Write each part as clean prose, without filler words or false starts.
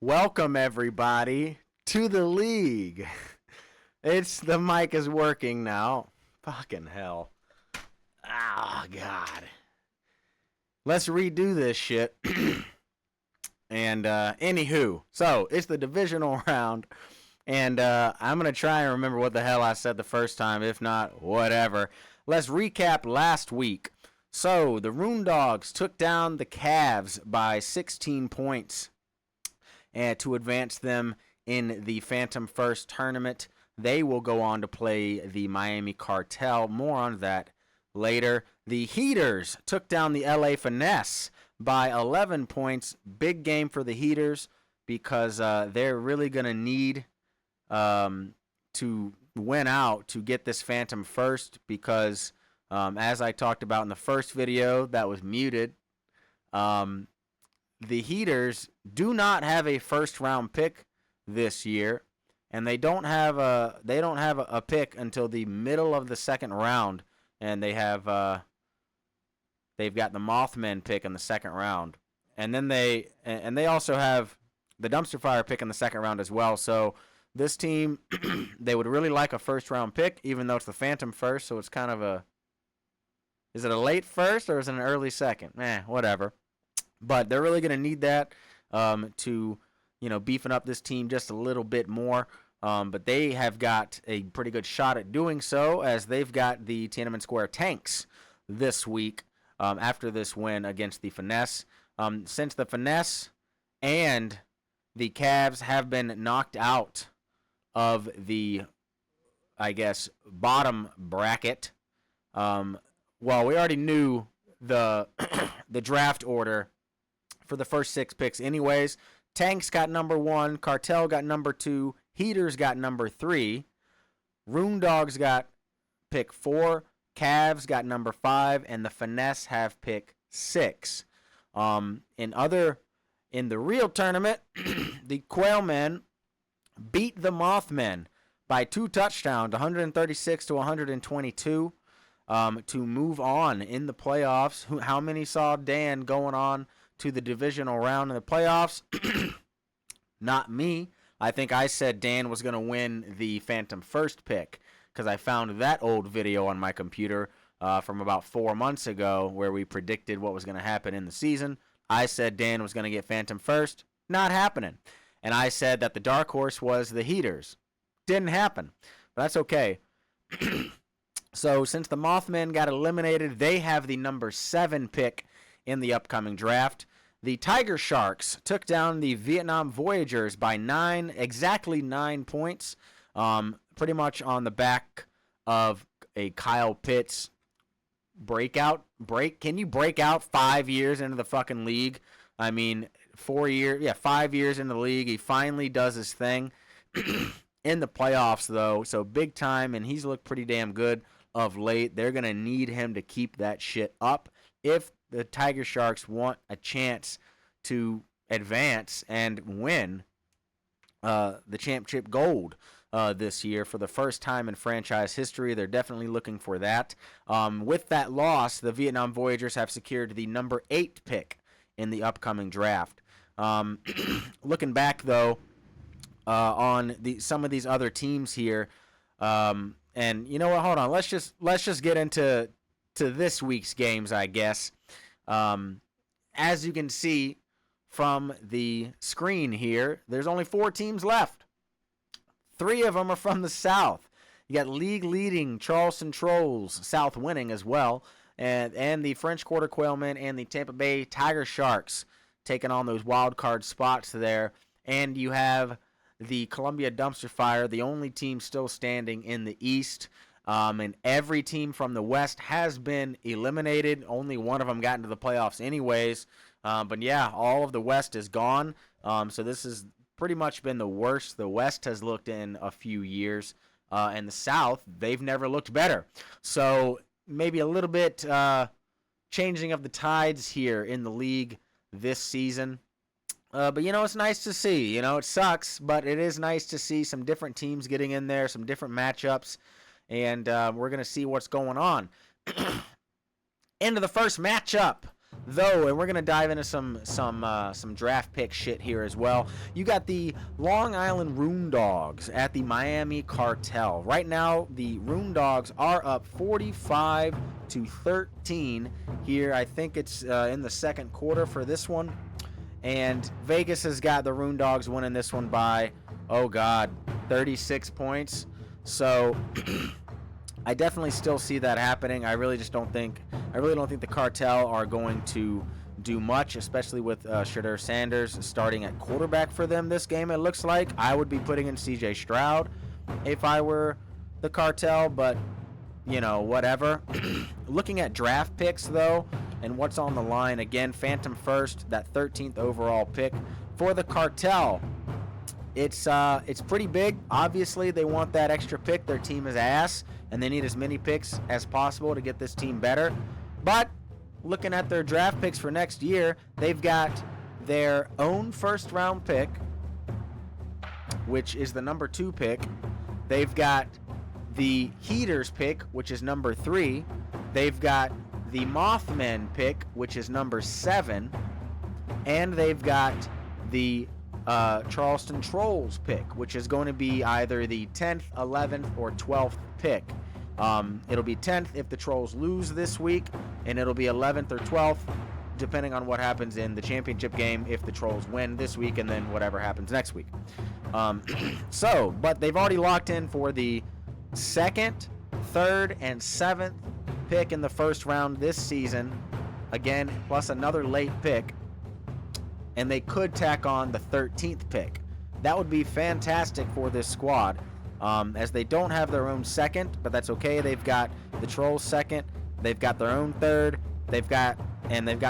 Welcome everybody to the league. The mic is working now. Fucking hell. Oh god. Let's redo this shit. And anywho, so it's the divisional round, and I'm gonna try and remember what the hell I said the first time. If not, whatever. Let's recap last week. So the Rune Dogs took down the Cavs by 16 points and to advance them in the Phantom First tournament. They will go on to play the Miami Cartel. More on that later. The Heaters took down the LA Finesse by 11 points. Big game for the Heaters because they're really going to need to win out to get this Phantom First because, as I talked about in the first video that was muted, the Heaters do not have a first round pick this year, and they don't have a pick until the middle of the second round, and they've got the Mothman pick in the second round, and then they also have the Dumpster Fire pick in the second round as well. So this team they would really like a first round pick, even though it's the Phantom First. So it's kind of is it a late first or is it an early second? Whatever. But they're really going to need that to, beefing up this team just a little bit more. But they have got a pretty good shot at doing so, as they've got the Tiananmen Square Tanks this week after this win against the Finesse. Since the Finesse and the Cavs have been knocked out of the, I guess, bottom bracket, well, we already knew the the draft order for the first 6 picks anyways. Tanks got number 1, Cartel got number 2, Heaters got number 3, Rune Dogs got pick 4, Cavs got number 5, and the Finesse have pick 6. In the real tournament, the Quailmen beat the Mothmen by 2 touchdowns, 136 to 122, to move on in the playoffs. How many saw Dan going on to the divisional round in the playoffs? Not me. I think I said Dan was going to win the Phantom First pick because I found that old video on my computer from about 4 months ago where we predicted what was going to happen in the season. I said Dan was going to get Phantom First. Not happening. And I said that the dark horse was the Heaters. Didn't happen. But that's okay. So since the Mothmen got eliminated, they have the number 7 pick in the upcoming draft. The Tiger Sharks took down the Vietnam Voyagers by exactly 9 points, pretty much on the back of a Kyle Pitts Can you break out 5 years into the fucking league? I mean, 5 years in the league. He finally does his thing in the playoffs, though. So big time, and he's looked pretty damn good of late. They're going to need him to keep that shit up if the Tiger Sharks want a chance to advance and win the championship gold this year for the first time in franchise history. They're definitely looking for that. With that loss, the Vietnam Voyagers have secured the number 8 pick in the upcoming draft. Looking back, though, on some of these other teams here, and you know what? Hold on. Let's just get into this week's games, I guess. As you can see from the screen here, there's only 4 teams left. 3 of them are from the South. You got league leading Charleston Trolls, South winning as well, and the French Quarter Quailmen and the Tampa Bay Tiger Sharks taking on those wild card spots there. And you have the Columbia Dumpster Fire, the only team still standing in the East. And every team from the West has been eliminated. Only one of them got into the playoffs anyways. But yeah, all of the West is gone. So this has pretty much been the worst the West has looked in a few years. And the South, they've never looked better. So maybe a little bit changing of the tides here in the league this season. But, it's nice to see. It sucks, but it is nice to see some different teams getting in there, some different matchups. And we're going to see what's going on. Into the first matchup though, and we're gonna dive into some draft pick shit here as well. You got the Long Island Room Dogs at the Miami Cartel. Right now, the Room Dogs are up 45-13 here. I think it's in the second quarter for this one, and Vegas has got the Room Dogs winning this one by 36 points. So I definitely still see that happening. I really don't think the Cartel are going to do much, especially with Shadur Sanders starting at quarterback for them this game. It looks like I would be putting in C.J. Stroud if I were the Cartel, but whatever. Looking at draft picks though, and what's on the line again, Phantom first, that 13th overall pick for the Cartel. It's pretty big. Obviously, they want that extra pick. Their team is ass, and they need as many picks as possible to get this team better. But looking at their draft picks for next year, they've got their own first-round pick, which is the number 2 pick. They've got the Heaters pick, which is number 3. They've got the Mothmen pick, which is number 7. And they've got the Charleston Trolls pick, which is going to be either the 10th, 11th, or 12th pick. It'll be 10th if the Trolls lose this week, and it'll be 11th or 12th, depending on what happens in the championship game if the Trolls win this week, and then whatever happens next week. But they've already locked in for the 2nd, 3rd, and 7th pick in the first round this season, again, plus another late pick. And they could tack on the 13th pick. That would be fantastic for this squad, as they don't have their own 2nd, but that's okay. They've got the Trolls 2nd, they've got their own 3rd, they've got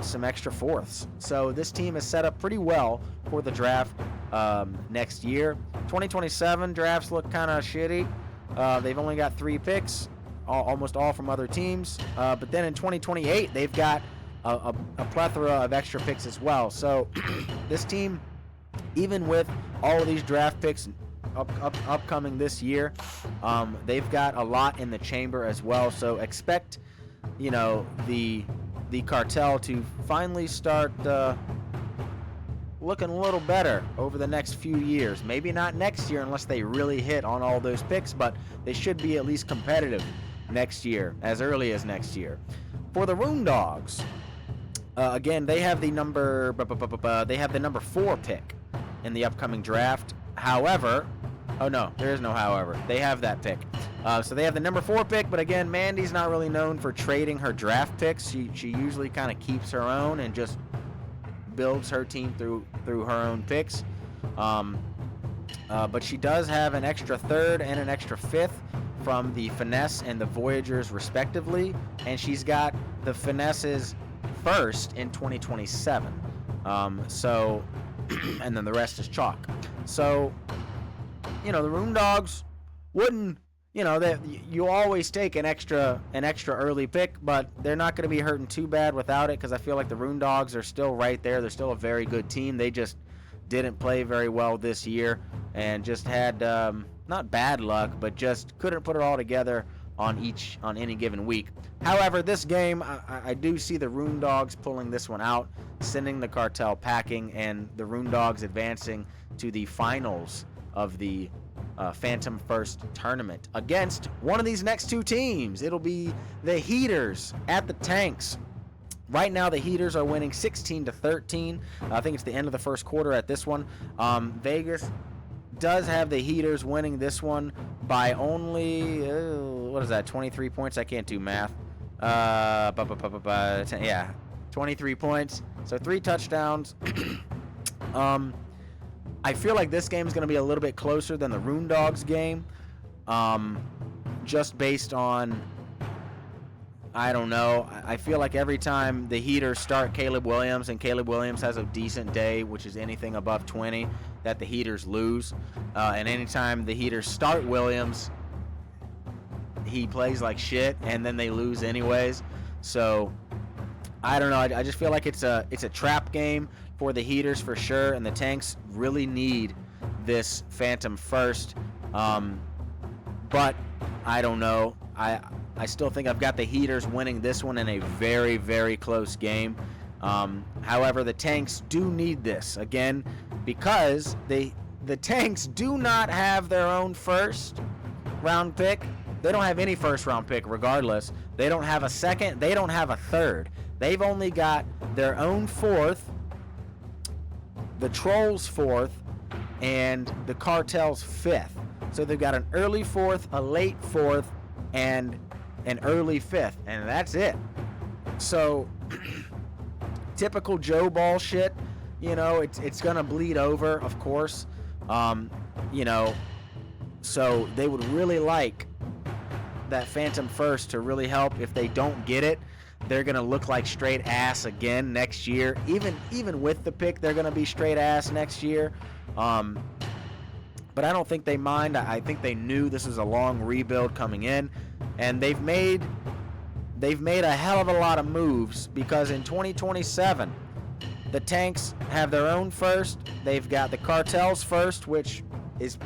some extra 4ths. So this team is set up pretty well for the draft next year. 2027 drafts look kind of shitty. They've only got 3 picks, almost all from other teams. But then in 2028, they've got a plethora of extra picks as well. So this team, even with all of these draft picks upcoming this year, they've got a lot in the chamber as well. So expect, the Cartel to finally start looking a little better over the next few years. Maybe not next year unless they really hit on all those picks, but they should be at least competitive next year, as early as next year. For the Room Dogs, again, they have the number 4 pick in the upcoming draft. However, there is no however. They have that pick. So they have the number 4 pick, but again, Mandy's not really known for trading her draft picks. She usually kind of keeps her own and just builds her team through her own picks. But she does have an extra 3rd and an extra 5th from the Finesse and the Voyagers respectively, and she's got the Finesse's first in 2027. And then the rest is chalk. So, the Room Dogs wouldn't, you always take an extra early pick, but they're not going to be hurting too bad without it, because I feel like the Room Dogs are still right there. They're still a very good team. They just didn't play very well this year and just had not bad luck, but just couldn't put it all together on any given week. However, this game, I do see the Room Dogs pulling this one out, sending the Cartel packing, and the Room Dogs advancing to the finals of the Phantom First tournament against one of these next 2 teams. It'll be the Heaters at the Tanks. Right now, the Heaters are winning 16-13. I think it's the end of the first quarter at this one. Vegas does have the Heaters winning this one by only 23 points. I can't do math. 23 points. So 3 touchdowns. I feel like this game is going to be a little bit closer than the Room Dogs game, just based on, I don't know. I feel like every time the Heaters start Caleb Williams, and Caleb Williams has a decent day, which is anything above 20, that the Heaters lose. And anytime the Heaters start Williams, he plays like shit, and then they lose anyways. So I don't know. I just feel like it's a trap game for the Heaters for sure, and the Tanks really need this Phantom First. But I don't know. I still think I've got the Heaters winning this one in a very, very close game. However, the Tanks do need this, again, because the Tanks do not have their own first round pick. They don't have any first round pick regardless. They don't have a second. They don't have a third. They've only got their own fourth, the Trolls fourth, and the Cartel's fifth. So they've got an early fourth, a late fourth, and an early fifth, and that's it. So typical Joe Ball shit, you know, it's gonna bleed over, of course. You know, so they would really like that Phantom first to really help. If they don't get it, they're gonna look like straight ass again next year. Even with the pick, they're gonna be straight ass next year. But I don't think they mind. I think they knew this is a long rebuild coming in, and they've made a hell of a lot of moves, because in 2027 the Tanks have their own first. They've got the Cartel's first, which is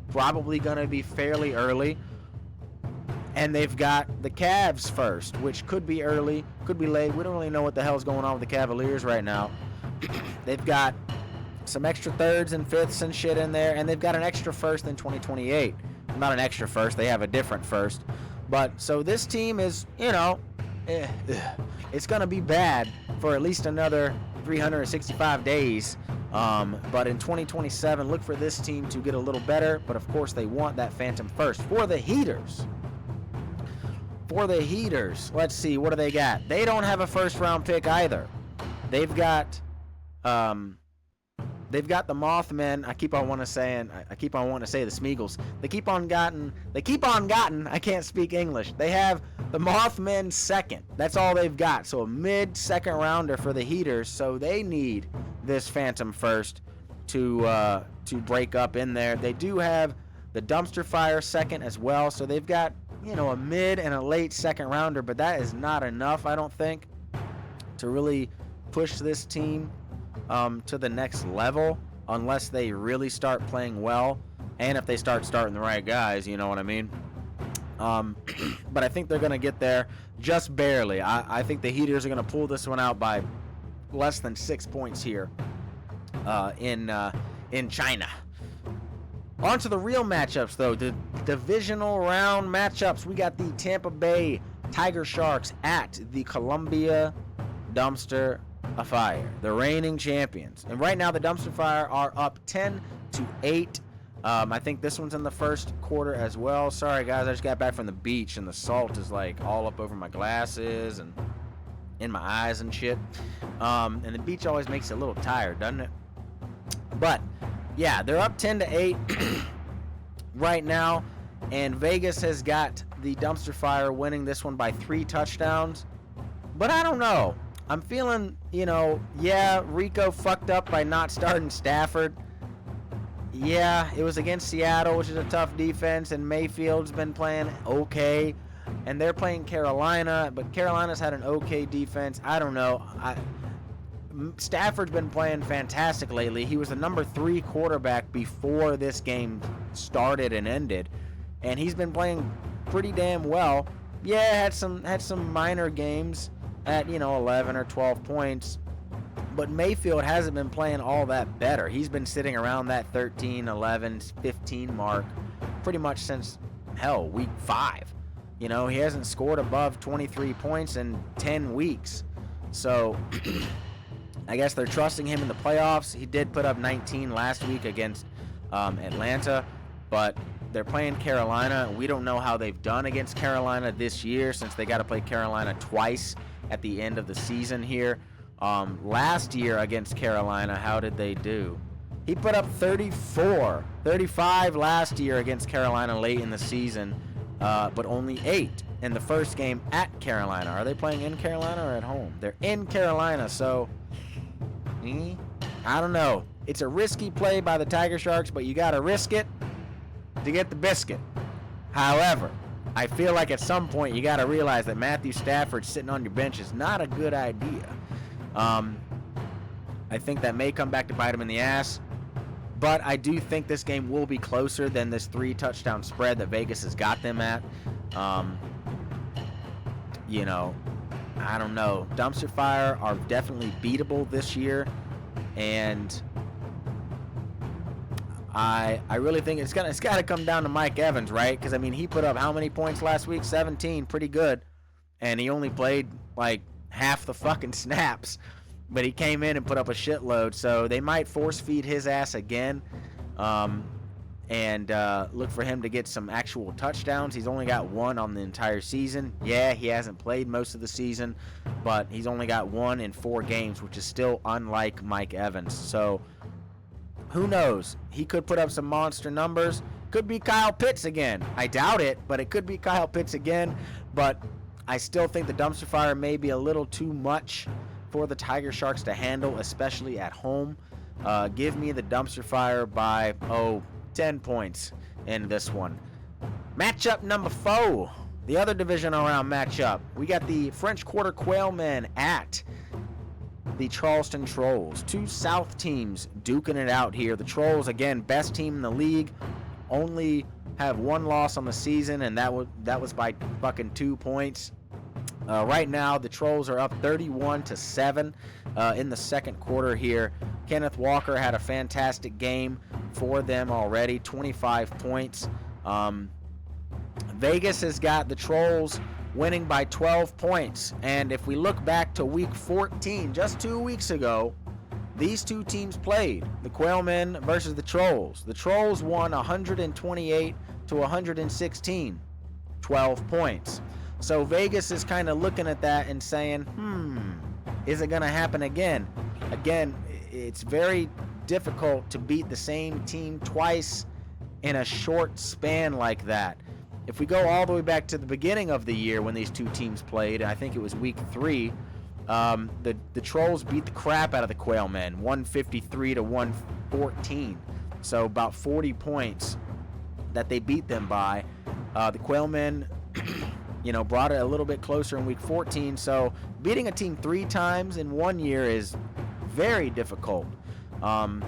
probably going to be fairly early, and they've got the Cavs first, which could be early, could be late. We don't really know what the hell's going on with the Cavaliers right now. They've got some extra thirds and fifths and shit in there, and they've got an extra first in 2028. Not an extra first, they have a different first. But so this team is, you know, it's going to be bad for at least another 365 days. But in 2027, look for this team to get a little better. But of course, they want that Phantom first. For the Heaters, let's see, what do they got? They don't have a first round pick either. They've got the Mothmen. I keep on wanting to say the Smeagol's. They keep on gotten. I can't speak English. They have the Mothmen second. That's all they've got. So a mid-second rounder for the Heaters. So they need this Phantom first to break up in there. They do have the Dumpster Fire second as well. So they've got, you know, a mid and a late second rounder, but that is not enough, I don't think, to really push this team to the next level, unless they really start playing well, and if they start starting the right guys, you know what I mean? But I think they're going to get there just barely. I think the Heaters are going to pull this one out by less than 6 points here in China. On to the real matchups, though. The divisional round matchups. We got the Tampa Bay Tiger Sharks at the Columbia Dumpster Fire, the reigning champions. And right now the Dumpster Fire are up 10-8. I think this one's in the first quarter as well. Sorry guys, I just got back from the beach and the salt is like all up over my glasses and in my eyes and shit. And the beach always makes you a little tired, doesn't it? But yeah, they're up 10-8 right now, and Vegas has got the Dumpster Fire winning this one by 3 touchdowns. But I don't know. I'm feeling, you know, yeah, Rico fucked up by not starting Stafford. Yeah, it was against Seattle, which is a tough defense, and Mayfield's been playing okay. And they're playing Carolina, but Carolina's had an okay defense. I don't know. Stafford's been playing fantastic lately. He was the number 3 quarterback before this game started and ended, and he's been playing pretty damn well. Yeah, had some minor games at, you know, 11 or 12 points, but Mayfield hasn't been playing all that better. He's been sitting around that 13, 11, 15 mark pretty much since, hell, week 5. You know, he hasn't scored above 23 points in 10 weeks. So I guess they're trusting him in the playoffs. He did put up 19 last week against Atlanta, but they're playing Carolina. We don't know how they've done against Carolina this year, since they got to play Carolina twice at the end of the season here. Last year against Carolina, how did they do? He put up 35 last year against Carolina late in the season, but only 8 in the first game at Carolina. Are they playing in Carolina or at home? They're in Carolina, so I don't know. It's a risky play by the Tiger Sharks, but you got to risk it to get the biscuit. However, I feel like at some point you got to realize that Matthew Stafford sitting on your bench is not a good idea. I think that may come back to bite him in the ass, but I do think this game will be closer than this 3-touchdown spread that Vegas has got them at. You know, I don't know. Dumpster Fire are definitely beatable this year, and I really think it's got to come down to Mike Evans, right? Because I mean, he put up how many points last week? 17, pretty good, and he only played like half the fucking snaps, but he came in and put up a shitload. So they might force feed his ass again, and look for him to get some actual touchdowns. He's only got one on the entire season. Yeah, he hasn't played most of the season, but he's only got one in 4 games, which is still unlike Mike Evans. So who knows? He could put up some monster numbers. Could be Kyle Pitts again. I doubt it, but it could be Kyle Pitts again. But I still think the Dumpster Fire may be a little too much for the Tiger Sharks to handle, especially at home. Give me the Dumpster Fire by, 10 points in this one. Matchup number 4. The other divisional round matchup. We got the French Quarter Quailmen at the Charleston Trolls. 2 South teams duking it out here. The Trolls, again, best team in the league. Only have 1 loss on the season, and that was by fucking 2 points. Right now, the Trolls are up 31-7 in the second quarter here. Kenneth Walker had a fantastic game for them already, 25 points. Vegas has got the Trolls winning by 12 points. And if we look back to week 14, just 2 weeks ago, these 2 teams played, the Quailmen versus the Trolls. The Trolls won 128-116, 12 points. So Vegas is kind of looking at that and saying, is it going to happen again? Again, it's very difficult to beat the same team twice in a short span like that. If we go all the way back to the beginning of the year when these 2 teams played, I think it was week 3, the Trolls beat the crap out of the Quailmen, 153-114. So about 40 points that they beat them by. The Quailmen brought it a little bit closer in week 14. So beating a team 3 times in 1 year is very difficult. But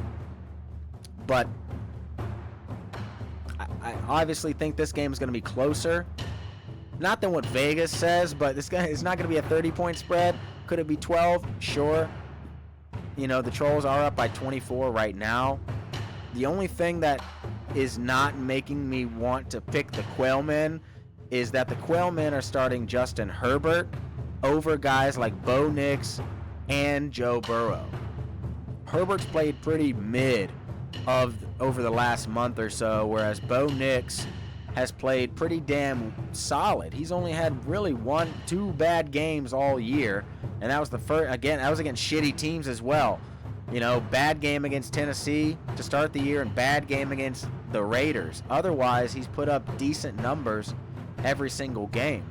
I obviously think this game is going to be closer. Not than what Vegas says, but it's not going to be a 30-point spread. Could it be 12? Sure. The Trolls are up by 24 right now. The only thing that is not making me want to pick the Quailmen is that the Quailmen are starting Justin Herbert over guys like Bo Nix and Joe Burrow. Herbert's played pretty mid over the last month or so, whereas Bo Nix has played pretty damn solid. He's only had really 2 bad games all year, and that was the first. Again, that was against shitty teams as well. Bad game against Tennessee to start the year and bad game against the Raiders. Otherwise, he's put up decent numbers every single game.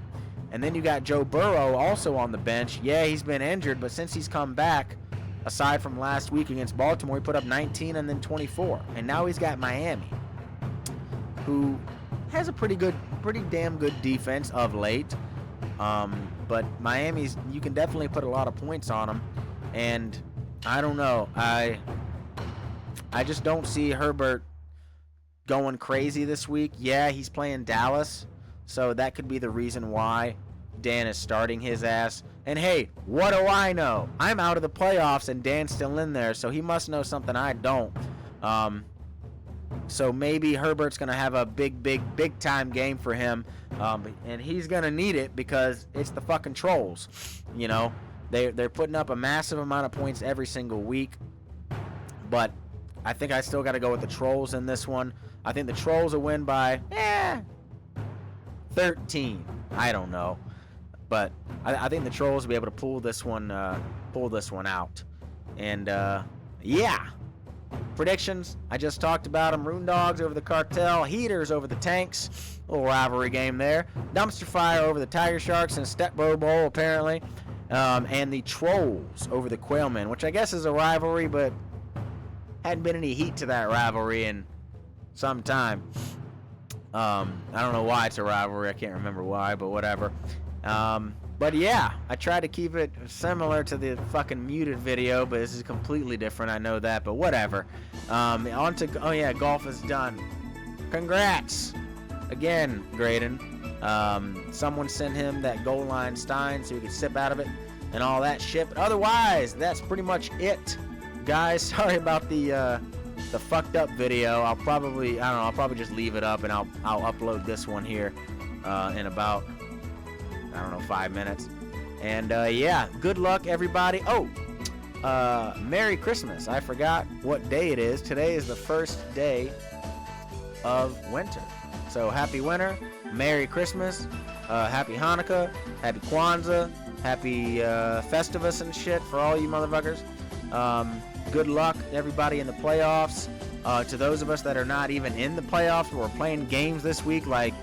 And then you got Joe Burrow also on the bench. Yeah, he's been injured, but since he's come back, aside from last week against Baltimore, he put up 19 and then 24. And now he's got Miami, who has a pretty damn good defense of late. But Miami's, you can definitely put a lot of points on them. And I don't know. I just don't see Herbert going crazy this week. Yeah, he's playing Dallas, so that could be the reason why Dan is starting his ass. And hey, what do I know? I'm out of the playoffs and Dan's still in there, so he must know something I don't. So maybe Herbert's going to have a big time game for him, and he's going to need it because it's the fucking Trolls. They're putting up a massive amount of points every single week, but I think I still got to go with the Trolls in this one. I think the Trolls will win by 13. I don't know, but I think the Trolls will be able to pull this one out. And yeah, predictions, I just talked about them. Rune Dogs over the Cartel, Heaters over the Tanks, little rivalry game there. Dumpster Fire over the Tiger Sharks and Step Bro Bowl apparently, and the Trolls over the Quailmen, which I guess is a rivalry, but hadn't been any heat to that rivalry in some time. I don't know why it's a rivalry. I can't remember why, but whatever. But yeah, I tried to keep it similar to the fucking muted video, but this is completely different. I know that, but whatever. Oh yeah, golf is done. Congrats again, Graydon. Someone sent him that goal line Stein so he could sip out of it and all that shit. But otherwise, that's pretty much it, guys. Sorry about the fucked up video. I'll probably just leave it up and I'll upload this one here in about 5 minutes. And yeah, good luck everybody. Oh, Merry Christmas. I forgot what day it is. Today is the first day of winter. So happy winter, Merry Christmas, happy Hanukkah, happy Kwanzaa, happy Festivus and shit for all you motherfuckers. Good luck everybody in the playoffs. To those of us that are not even in the playoffs, we're playing games this week like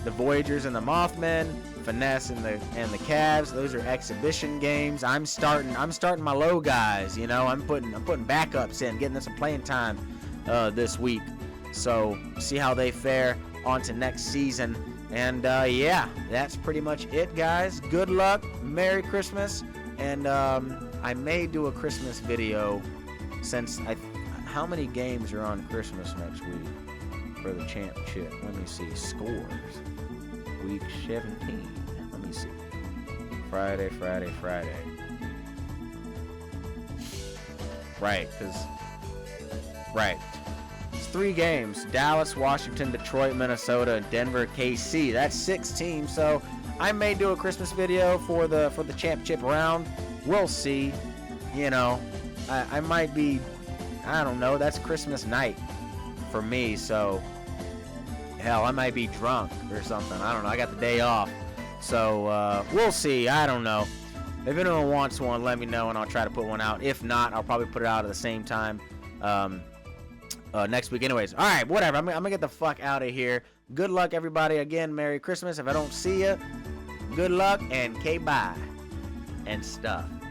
the Voyagers and the Mothmen, Finesse and the Cavs. Those are exhibition games. I'm starting my low guys. You know, I'm putting backups in, getting them some playing time this week. So see how they fare on to next season. And yeah, that's pretty much it, guys. Good luck, Merry Christmas, and I may do a Christmas video since how many games are on Christmas next week for the championship? Let me see. Scores. Week 17. Let me see. Friday. Right. It's 3 games. Dallas, Washington, Detroit, Minnesota, and Denver, KC. That's 6 teams. So I may do a Christmas video for the championship round. We'll see. You know, I might be, I don't know. That's Christmas night for me. So hell, I might be drunk or something. I don't know. I got the day off. So we'll see. I don't know. If anyone wants one, let me know and I'll try to put one out. If not, I'll probably put it out at the same time next week anyways. All right, whatever. I'm going to get the fuck out of here. Good luck, everybody. Again, Merry Christmas. If I don't see you, good luck and K-bye and stuff.